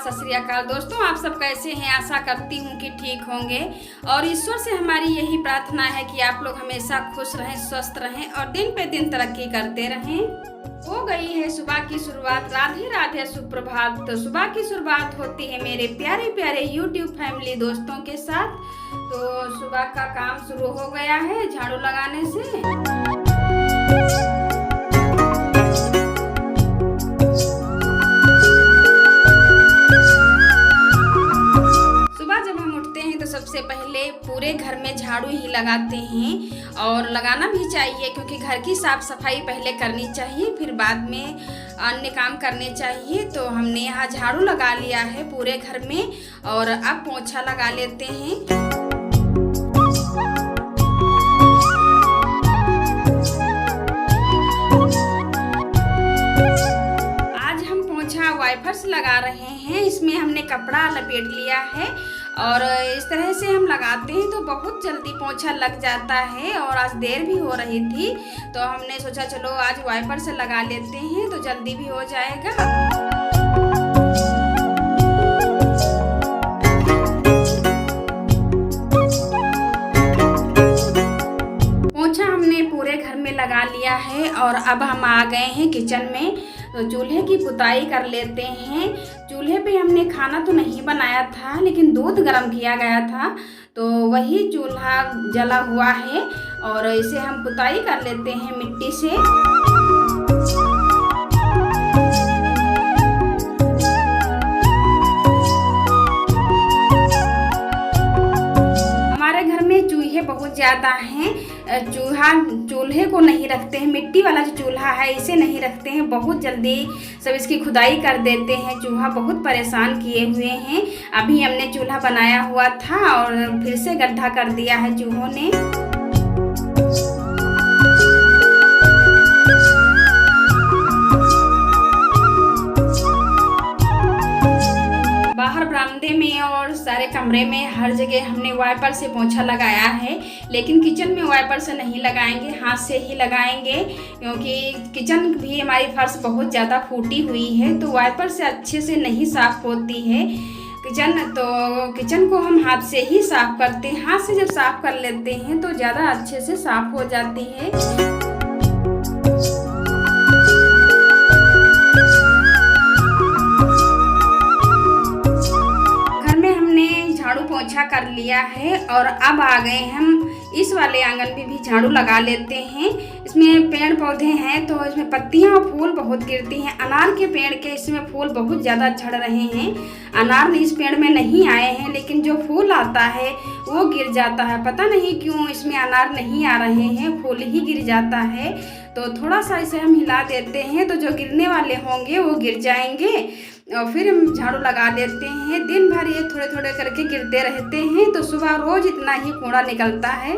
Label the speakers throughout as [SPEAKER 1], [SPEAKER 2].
[SPEAKER 1] सत श्री अकाल दोस्तों, आप सब कैसे हैं। आशा करती हूँ कि ठीक होंगे और ईश्वर से हमारी यही प्रार्थना है कि आप लोग हमेशा खुश रहें, स्वस्थ रहें और दिन पे दिन तरक्की करते रहें। हो गई है सुबह की शुरुआत, राधे राधे सुप्रभात। तो सुबह की शुरुआत होती है मेरे प्यारे प्यारे यूट्यूब फैमिली दोस्तों के साथ। तो सुबह का काम शुरू हो गया है झाड़ू लगाने से। सबसे पहले पूरे घर में झाड़ू ही लगाते हैं और लगाना भी चाहिए, क्योंकि घर की साफ सफाई पहले करनी चाहिए, फिर बाद में अन्य काम करने चाहिए। तो हमने यहाँ झाड़ू लगा लिया है पूरे घर में और अब पोंछा लगा लेते हैं। वाइपर्स लगा रहे हैं, इसमें हमने कपड़ा लपेट लिया है और इस तरह से हम लगाते हैं तो बहुत जल्दी पोंछा लग जाता है। और आज देर भी हो रही थी तो हमने सोचा चलो आज वाइपर से लगा लेते हैं तो जल्दी भी हो जाएगा। पोंछा हमने पूरे घर में लगा लिया है और अब हम आ गए हैं किचन में। तो चूल्हे की पुताई कर लेते हैं। चूल्हे पे हमने खाना तो नहीं बनाया था, लेकिन दूध गर्म किया गया था तो वही चूल्हा जला हुआ है और इसे हम पुताई कर लेते हैं मिट्टी से। बहुत ज़्यादा हैं, चूल्हे को नहीं रखते हैं, मिट्टी वाला जो चूल्हा है इसे नहीं रखते हैं, बहुत जल्दी सब इसकी खुदाई कर देते हैं। चूल्हा बहुत परेशान किए हुए हैं। अभी हमने चूल्हा बनाया हुआ था और फिर से गड्ढा कर दिया है चूहों ने। बाहर बरामदे में और सारे कमरे में हर जगह हमने वाइपर से पोंछा लगाया है, लेकिन किचन में वाइपर से नहीं लगाएंगे, हाथ से ही लगाएंगे, क्योंकि किचन भी हमारी फर्श बहुत ज़्यादा फूटी हुई है तो वाइपर से अच्छे से नहीं साफ होती है किचन। तो किचन को हम हाथ से ही साफ करते हैं। हाथ से जब साफ कर लेते हैं तो ज़्यादा अच्छे से साफ हो जाती है। पोंछा कर लिया है और अब आ गए हम इस वाले आंगन में भी झाड़ू लगा लेते हैं। इसमें पेड़ पौधे हैं तो इसमें पत्तियां और फूल बहुत गिरती हैं। अनार के पेड़ के इसमें फूल बहुत ज़्यादा झड़ रहे हैं। अनार इस पेड़ में नहीं आए हैं, लेकिन जो फूल आता है वो गिर जाता है। पता नहीं क्यों इसमें अनार नहीं आ रहे हैं, फूल ही गिर जाता है। तो थोड़ा सा इसे हम हिला देते हैं तो जो गिरने वाले होंगे वो गिर जाएंगे और फिर हम झाड़ू लगा देते हैं। दिन भर ये थोड़े थोड़े करके गिरते रहते हैं तो सुबह रोज इतना ही कूड़ा निकलता है।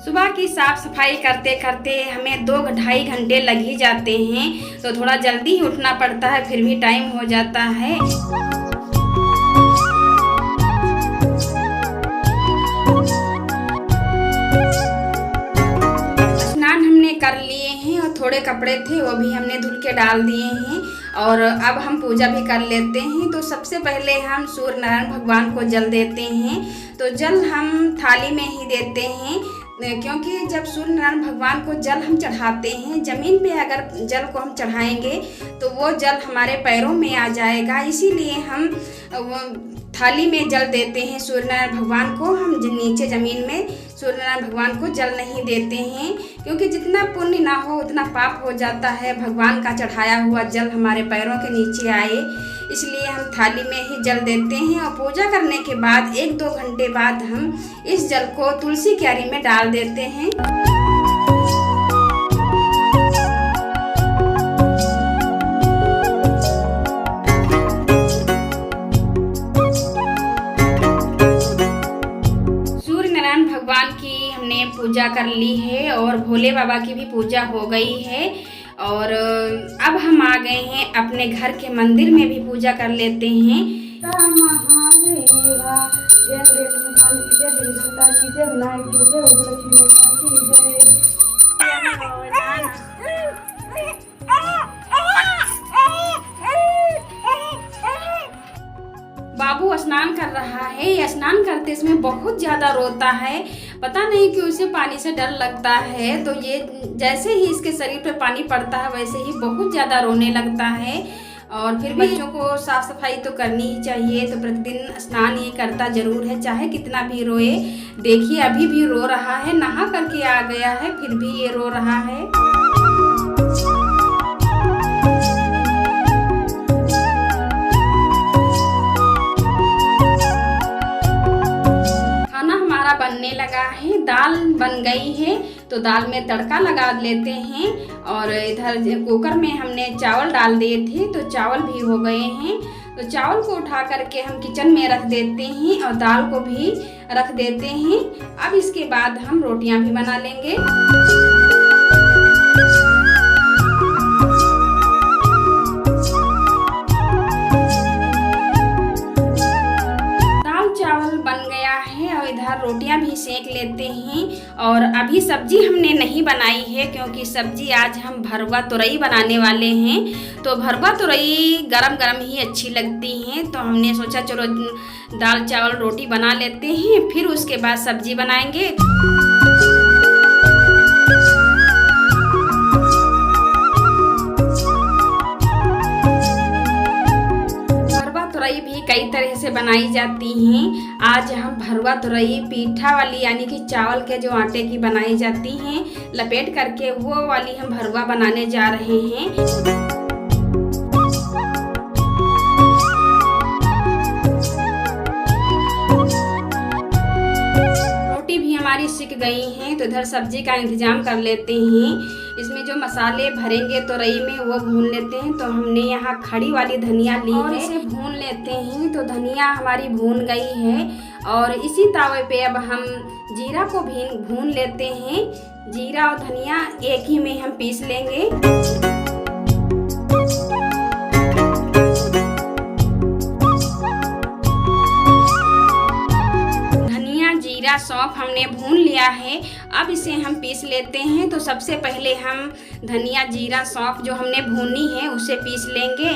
[SPEAKER 1] सुबह की साफ सफाई करते करते हमें 2-2.5 घंटे लग ही जाते हैं, तो थोड़ा जल्दी ही उठना पड़ता है, फिर भी टाइम हो जाता है। कर लिए हैं और थोड़े कपड़े थे वो भी हमने धुल के डाल दिए हैं और अब हम पूजा भी कर लेते हैं। तो सबसे पहले हम सूर्य नारायण भगवान को जल देते हैं। तो जल हम थाली में ही देते हैं, क्योंकि जब सूर्य नारायण भगवान को जल हम चढ़ाते हैं, ज़मीन पे अगर जल को हम चढ़ाएंगे तो वो जल हमारे पैरों में आ जाएगा, इसीलिए हम थाली में जल देते हैं सूर्य नारायण भगवान को। हम नीचे ज़मीन में सूर्य नारायण भगवान को जल नहीं देते हैं, क्योंकि जितना पुण्य ना हो उतना पाप हो जाता है। भगवान का चढ़ाया हुआ जल हमारे पैरों के नीचे आए, इसलिए हम थाली में ही जल देते हैं। और पूजा करने के बाद 1-2 घंटे बाद हम इस जल को तुलसी क्यारी में डाल देते हैं। भगवान की हमने पूजा कर ली है और भोले बाबा की भी पूजा हो गई है और अब हम आ गए हैं अपने घर के मंदिर में भी पूजा कर लेते हैं। बाबू स्नान कर रहा है। ये स्नान करते इसमें बहुत ज़्यादा रोता है, पता नहीं क्यों उसे पानी से डर लगता है। तो ये जैसे ही इसके शरीर पे पानी पड़ता है वैसे ही बहुत ज़्यादा रोने लगता है। और फिर भी बच्चों को साफ़ सफाई तो करनी ही चाहिए, तो प्रतिदिन स्नान ये करता ज़रूर है, चाहे कितना भी रोए। देखिए अभी भी रो रहा है, नहा करके आ गया है फिर भी ये रो रहा है। बनने लगा है, दाल बन गई है तो दाल में तड़का लगा लेते हैं। और इधर कुकर में हमने चावल डाल दिए थे तो चावल भी हो गए हैं। तो चावल को उठा करके हम किचन में रख देते हैं और दाल को भी रख देते हैं। अब इसके बाद हम रोटियां भी बना लेंगे। इधर रोटियां भी सेक लेते हैं। और अभी सब्जी हमने नहीं बनाई है क्योंकि सब्जी आज हम भरवा तुरई बनाने वाले हैं। तो भरवा तुरई गरम गरम ही अच्छी लगती हैं, तो हमने सोचा चलो दाल चावल रोटी बना लेते हैं, फिर उसके बाद सब्जी बनाएंगे। तुरई भी कई तरह से बनाई जाती हैं। आज हम भरवा तुरई पीठा वाली यानी कि चावल के जो आटे की बनाई जाती हैं, लपेट करके वो वाली हम भरवा बनाने जा रहे हैं। हमारी सिक गई हैं तो इधर सब्जी का इंतजाम कर लेते हैं। इसमें जो मसाले भरेंगे तुरई में वो भून लेते हैं। तो हमने यहाँ खड़ी वाली धनिया ली है, इसे भून लेते हैं। तो धनिया हमारी भून गई है और इसी तावे पे अब हम जीरा को भी भून लेते हैं। जीरा और धनिया एक ही में हम पीस लेंगे। सौंफ हमने भून लिया है, अब इसे हम पीस लेते हैं। तो सबसे पहले हम धनिया जीरा सौंफ जो हमने भूनी है उसे पीस लेंगे।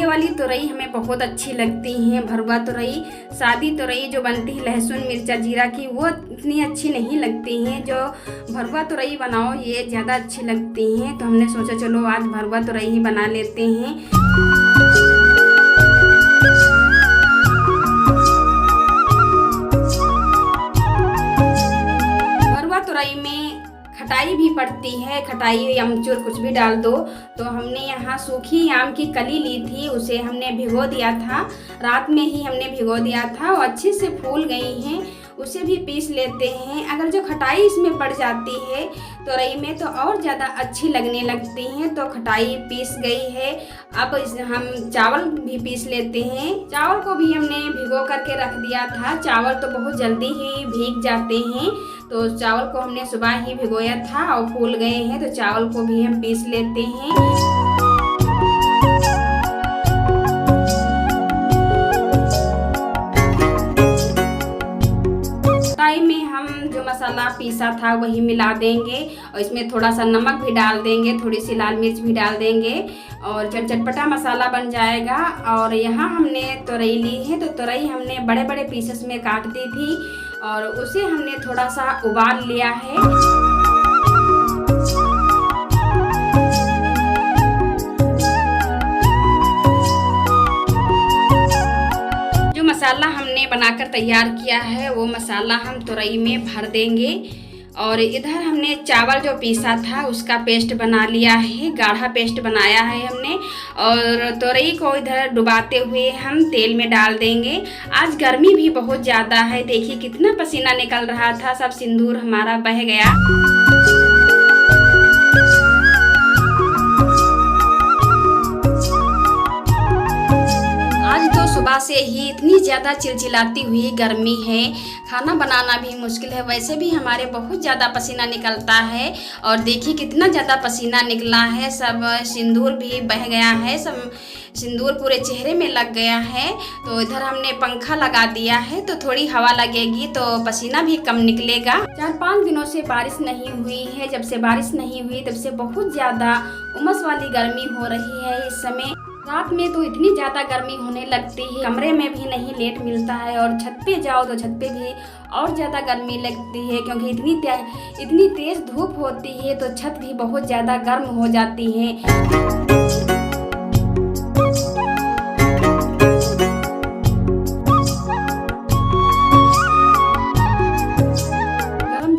[SPEAKER 1] वाली तुरई हमें बहुत अच्छी लगती हैं। भरवा तुरई, सादी तुरई जो बनती है लहसुन मिर्चा जीरा की, वो इतनी अच्छी नहीं लगती हैं। जो भरवा तुरई बनाओ ये ज़्यादा अच्छी लगती हैं। तो हमने सोचा चलो आज भरवा तुरई ही बना लेते हैं। भरवा तुरई में खटाई भी पड़ती है, खटाई अमचूर कुछ भी डाल दो। तो हमने यहाँ सूखी आम की कली ली थी, उसे हमने भिगो दिया था, रात में ही हमने भिगो दिया था और अच्छे से फूल गई हैं। उसे भी पीस लेते हैं। अगर जो खटाई इसमें पड़ जाती है तुरई में तो और ज़्यादा अच्छी लगने लगती हैं। तो खटाई पीस गई है। अब हम चावल भी पीस लेते हैं। चावल को भी हमने भिगो करके रख दिया था। चावल तो बहुत जल्दी ही भीग जाते हैं, तो चावल को हमने सुबह ही भिगोया था और फूल गए हैं। तो चावल को भी हम पीस लेते हैं। में हम जो मसाला पीसा था वही मिला देंगे और इसमें थोड़ा सा नमक भी डाल देंगे, थोड़ी सी लाल मिर्च भी डाल देंगे और चटपटा मसाला बन जाएगा। और यहाँ हमने तुरई ली है, तो तुरई हमने बड़े बड़े पीसेस में काट दी थी और उसे हमने थोड़ा सा उबाल लिया है। मसाला हमने बनाकर तैयार किया है वो मसाला हम तुरई में भर देंगे। और इधर हमने चावल जो पीसा था उसका पेस्ट बना लिया है, गाढ़ा पेस्ट बनाया है हमने। और तुरई को इधर डुबाते हुए हम तेल में डाल देंगे। आज गर्मी भी बहुत ज़्यादा है, देखिए कितना पसीना निकल रहा था, सब सिंदूर हमारा बह गया। सुबह से ही इतनी ज़्यादा चिलचिलाती हुई गर्मी है, खाना बनाना भी मुश्किल है। वैसे भी हमारे बहुत ज़्यादा पसीना निकलता है और देखिए कितना ज़्यादा पसीना निकला है। सब सिंदूर भी बह गया है, सब सिंदूर पूरे चेहरे में लग गया है। तो इधर हमने पंखा लगा दिया है तो थोड़ी हवा लगेगी तो पसीना भी कम निकलेगा। 4-5 दिनों से बारिश नहीं हुई है। जब से बारिश नहीं हुई तब से बहुत ज़्यादा उमस वाली गर्मी हो रही है। इस समय रात में तो इतनी ज़्यादा गर्मी होने लगती है, कमरे में भी नहीं लेट मिलता है और छत पे जाओ तो छत पे भी और ज़्यादा गर्मी लगती है, क्योंकि इतनी तेज़ धूप होती है तो छत भी बहुत ज़्यादा गर्म हो जाती है।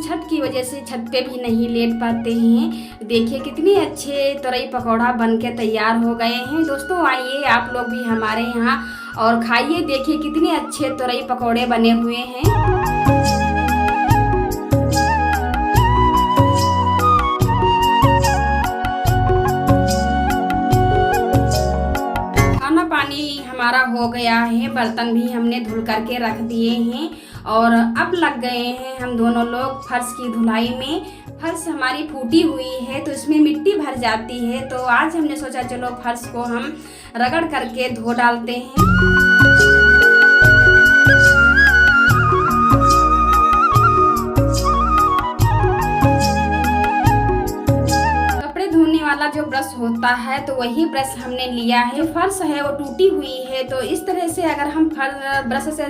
[SPEAKER 1] छत की वजह से छत पे भी नहीं लेट पाते हैं। देखिए कितने अच्छे तोरई पकौड़ा बन के तैयार हो गए हैं। दोस्तों आइए आप लोग भी हमारे यहाँ और खाइए। देखिए कितने अच्छे तोरई पकौड़े बने हुए हैं। खाना पानी हमारा हो गया है, बर्तन भी हमने धुल करके रख दिए हैं और अब लग गए हैं हम दोनों लोग फर्श की धुलाई में। फर्श हमारी फूटी हुई है तो इसमें मिट्टी भर जाती है, तो आज हमने सोचा चलो फर्श को हम रगड़ करके धो डालते हैं। वाला जो ब्रश होता है तो वही ब्रश हमने लिया है। फर्श है वो टूटी हुई है तो इस तरह से अगर हम ब्रश से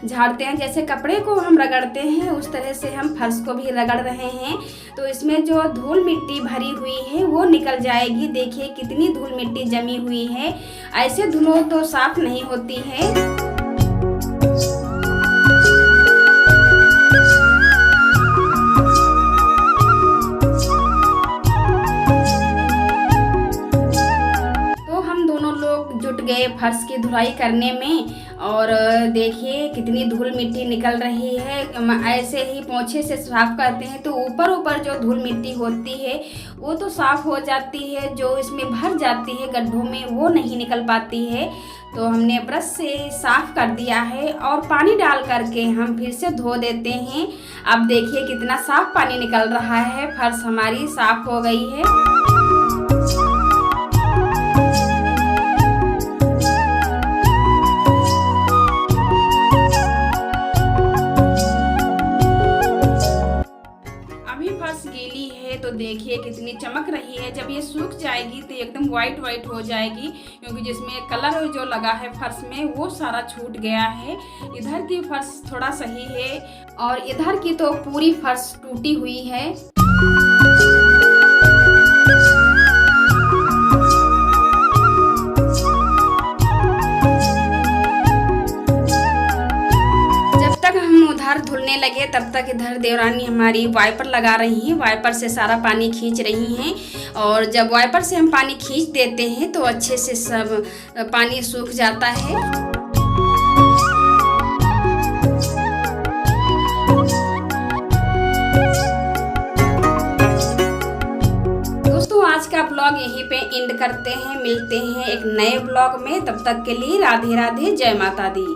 [SPEAKER 1] झाड़ते हैं, जैसे कपड़े को हम रगड़ते हैं उस तरह से हम फर्श को भी रगड़ रहे हैं, तो इसमें जो धूल मिट्टी भरी हुई है वो निकल जाएगी। देखिए कितनी धूल मिट्टी जमी हुई है, ऐसे धूलों तो साफ नहीं होती है। जुट गए फर्श की धुलाई करने में और देखिए कितनी धूल मिट्टी निकल रही है। ऐसे ही पोंछे से साफ करते हैं तो ऊपर ऊपर जो धूल मिट्टी होती है वो तो साफ हो जाती है, जो इसमें भर जाती है गड्ढों में वो नहीं निकल पाती है। तो हमने ब्रश से साफ कर दिया है और पानी डाल करके हम फिर से धो देते हैं। अब देखिए कितना साफ पानी निकल रहा है, फर्श हमारी साफ हो गई है। गीली है तो देखिए कितनी चमक रही है। जब ये सूख जाएगी तो एकदम वाइट वाइट हो जाएगी, क्योंकि जिसमें कलर जो लगा है फर्श में वो सारा छूट गया है। इधर की फर्श थोड़ा सही है और इधर की तो पूरी फर्श टूटी हुई है। उधर धुलने लगे तब तक इधर देवरानी हमारी वाइपर लगा रही हैं, वाइपर से सारा पानी खींच रही हैं। और जब वाइपर से हम पानी खींच देते हैं तो अच्छे से सब पानी सूख जाता है। दोस्तों आज का ब्लॉग यहीं पे एंड करते हैं, मिलते हैं एक नए ब्लॉग में। तब तक के लिए राधे राधे, जय माता दी।